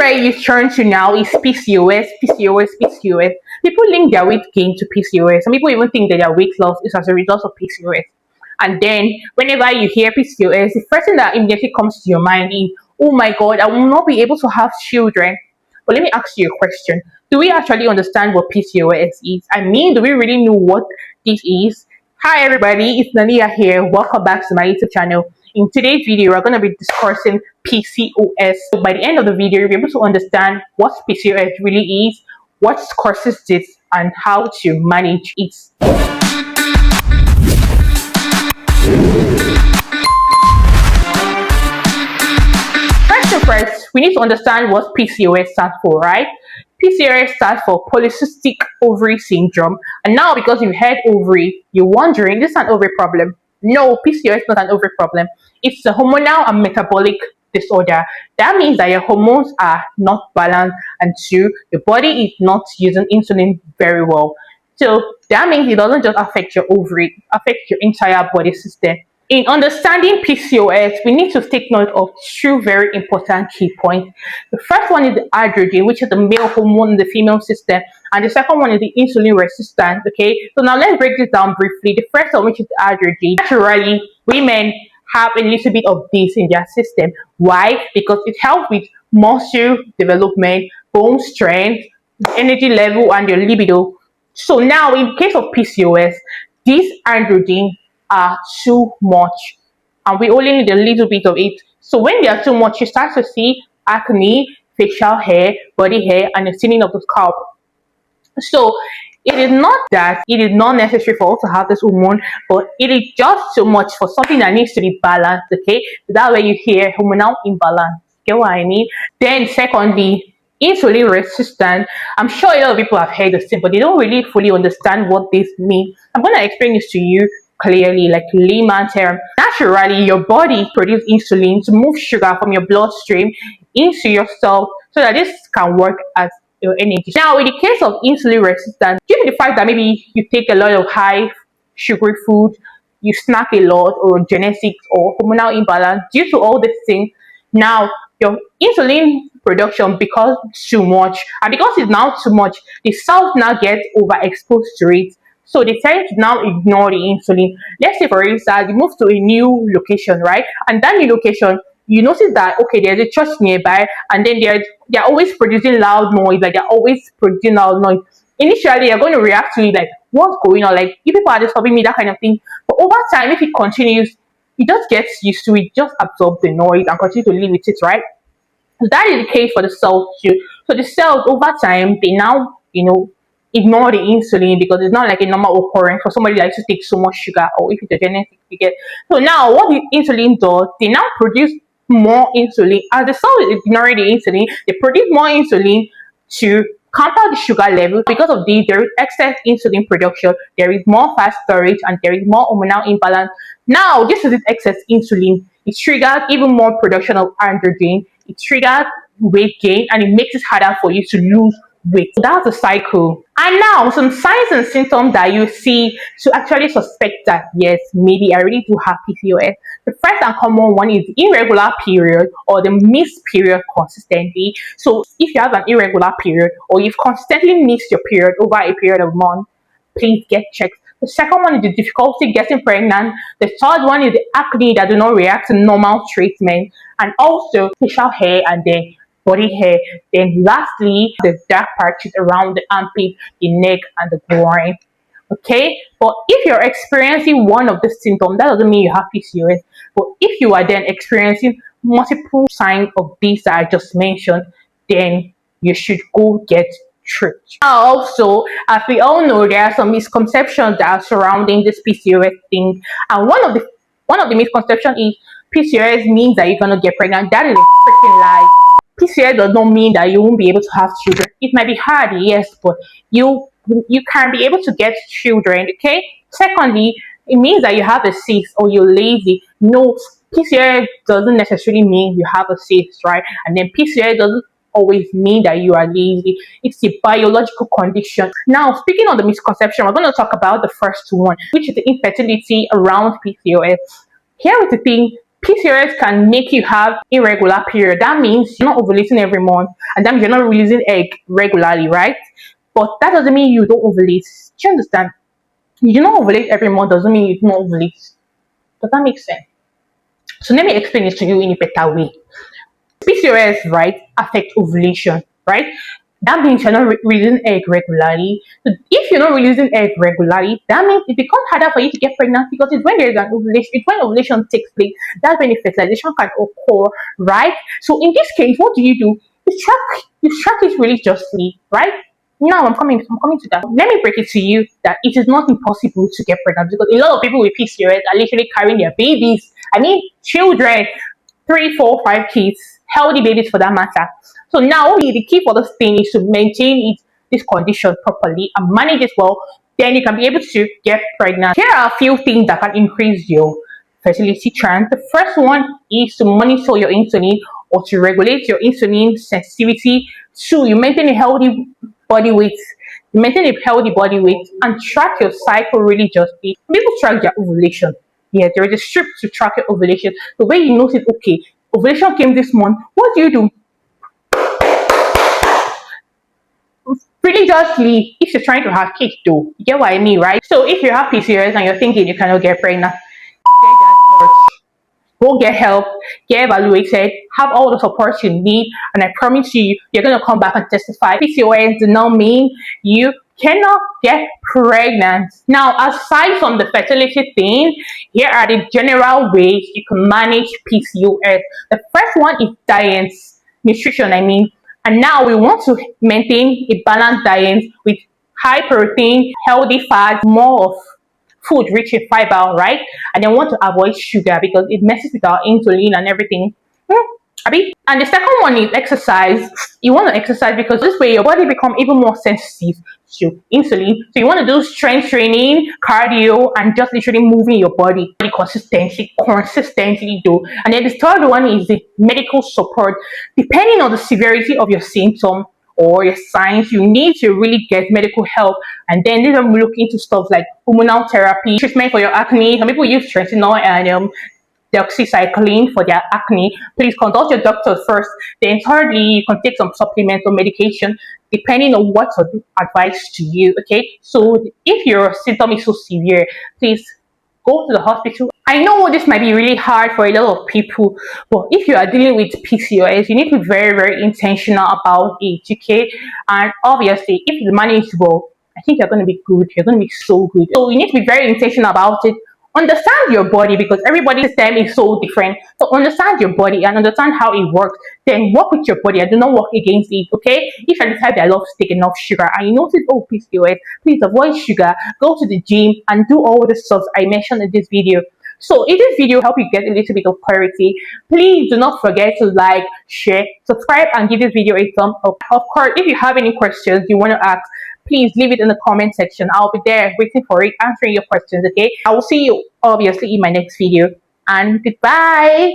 everywhere you turn to now is PCOS, PCOS, PCOS. People link their weight gain to PCOS. Some people even think that their weight loss is as a result of PCOS. And then whenever you hear PCOS, the first thing that immediately comes to your mind is, oh my God, I will not be able to have children. But let me ask you a question. Do we actually understand what PCOS is? I mean, do we really know what this is? Hi everybody, it's Nalia here. Welcome back to my YouTube channel. In today's video, we're going to be discussing PCOS. So by the end of the video, you'll be able to understand what PCOS really is, what causes it, and how to manage it. First, we need to understand what PCOS stands for, right? PCOS stands for polycystic ovary syndrome. And now, because you've heard ovary, you're wondering, this is an ovary problem. No, PCOS is not an ovary problem. It's a hormonal and metabolic disorder. That means that your hormones are not balanced, and two, your body is not using insulin very well. So that means it doesn't just affect your ovary, it affects your entire body system. In understanding PCOS, we need to take note of two very important key points. The first one is the androgen, which is the male hormone in the female system, and the second one is the insulin resistance. Okay, so now let's break this down briefly. The first one, which is the androgen. Naturally, women have a little bit of this in their system. Why? Because it helps with muscle development, bone strength, energy level, and your libido. So now, in case of PCOS, this androgen are too much, and we only need a little bit of it. So when they are too much, you start to see acne, facial hair, body hair, and the thinning of the scalp. So it is not that it is not necessary for us to have this hormone, but it is just too much for something that needs to be balanced. Okay, that way you hear hormonal imbalance. Get what I mean? Then secondly, insulin resistant. I'm sure a lot of people have heard this thing, but they don't really fully understand what this means. I'm going to explain this to you clearly, like layman term. Naturally, your body produces insulin to move sugar from your bloodstream into your cells so that this can work as your energy. Now, in the case of insulin resistance, due to the fact that maybe you take a lot of high sugary food, you snack a lot, or genetics or hormonal imbalance, due to all these things, now your insulin production becomes too much, and because it's now too much, the cells now get overexposed to it. So they tend to now ignore the insulin. Let's say, for instance, you move to a new location, right? And that new location, you notice that, okay, there's a church nearby, and then they're always producing loud noise, like they're always producing loud noise. Initially, you're going to react to it like, what's going on? Like, you people are disturbing me, that kind of thing. But over time, if it continues, it just gets used to it, just absorb the noise and continue to live with it, right? So that is the case for the cells too. So the cells, over time, they now, ignore the insulin, because it's not like a normal occurrence for somebody that likes to take so much sugar, or if it's a genetic figure. So now what the insulin does, they now produce more insulin. As the cell is ignoring the insulin, they produce more insulin to counter the sugar level. Because of this, there is excess insulin production, there is more fat storage, and there is more hormonal imbalance. Now, this is this excess insulin. It triggers even more production of androgen. It triggers weight gain, and it makes it harder for you to lose weight. So that's a cycle. And now some signs and symptoms that you see to actually suspect that, yes, maybe I really do have PCOS. The first and common one is irregular period, or the missed period consistently. So if you have an irregular period, or you've consistently missed your period over a period of months, please get checked. The second one is the difficulty getting pregnant. The third one is the acne that do not react to normal treatment, and also facial hair and then body hair. Then lastly, the dark patches around the armpit, the neck, and the groin. Okay, but if you're experiencing one of the symptoms, that doesn't mean you have PCOS. But if you are then experiencing multiple signs of these that I just mentioned, then you should go get treated. Also, as we all know, there are some misconceptions that are surrounding this PCOS thing, and one of the misconceptions is PCOS means that you're gonna get pregnant. That is a freaking lie. PCOS does not mean that you won't be able to have children. It might be hard, yes, but you can be able to get children, okay? Secondly, it means that you have a cyst or you're lazy. No, PCOS doesn't necessarily mean you have a cyst, right? And then PCOS doesn't always mean that you are lazy. It's a biological condition. Now, speaking of the misconception, we're going to talk about the first one, which is the infertility around PCOS. Here is the thing. PCOS can make you have irregular period. That means you're not ovulating every month, and that means you're not releasing egg regularly, right? But that doesn't mean you don't ovulate. Do you understand? You do not ovulate every month doesn't mean you don't ovulate. Does that make sense? So let me explain this to you in a better way. PCOS, right, affect ovulation, right? That means you're not releasing egg regularly. So if you're not releasing egg regularly, that means it becomes harder for you to get pregnant because it's when there's an ovulation, it's when ovulation takes place, that's when the fertilization can occur, right? So in this case, what do? You track it religiously, right? Now I'm coming to that. Let me break it to you that it is not impossible to get pregnant because a lot of people with PCOS are literally carrying their babies. I mean children, 3, 4, 5 kids, healthy babies for that matter. So now the key for this thing is to maintain this condition properly and manage it well. Then you can be able to get pregnant. Here are a few things that can increase your fertility chance. The first one is to monitor your insulin or to regulate your insulin sensitivity. 2, you maintain a healthy body weight. You maintain a healthy body weight and track your cycle religiously. People track their ovulation. Yeah, there is a strip to track your ovulation. The way you notice, okay, ovulation came this month. What do? Religiously, if you're trying to have kids though, you get what I mean, right? So if you have PCOS and you're thinking you cannot get pregnant, go get help, get evaluated, have all the support you need, and I promise you, you're going to come back and testify. PCOS does not mean you cannot get pregnant. Now, aside from the fertility thing, here are the general ways you can manage PCOS. The first one is diet, nutrition, I mean. And now we want to maintain a balanced diet with high protein, healthy fat, more of food rich in fiber, right? And then want to avoid sugar because it messes with our insulin and everything. And the second one is exercise. You want to exercise because this way your body becomes even more sensitive to insulin. So you want to do strength training, cardio, and just literally moving your body consistently do. And then the third one is the medical support. Depending on the severity of your symptom or your signs, you need to really get medical help. And then these are look into stuff like hormonal therapy, treatment for your acne. Some people use tretinoin and doxycycline for their acne. Please consult your doctor first. Then thirdly, you can take some supplements or medication depending on what's advised to you. Okay, so if your symptom is so severe, please go to the hospital. I know this might be really hard for a lot of people, but if you are dealing with PCOS, you need to be very, very intentional about it. Okay, and obviously, if you manage well, I think you're going to be good. You're going to be so good. So you need to be very intentional about it. Understand your body because everybody's system is so different. So understand your body and understand how it works. Then work with your body and do not work against it, okay? If you're the type that loves to take enough sugar and you notice, oh, PCOS, please avoid sugar. Go to the gym and do all the stuff I mentioned in this video. So if this video helped you get a little bit of clarity, please do not forget to like, share, subscribe, and give this video a thumb up. Of course, if you have any questions you want to ask, please leave it in the comment section. I'll be there waiting for it, answering your questions, okay? I will see you obviously in my next video, and goodbye.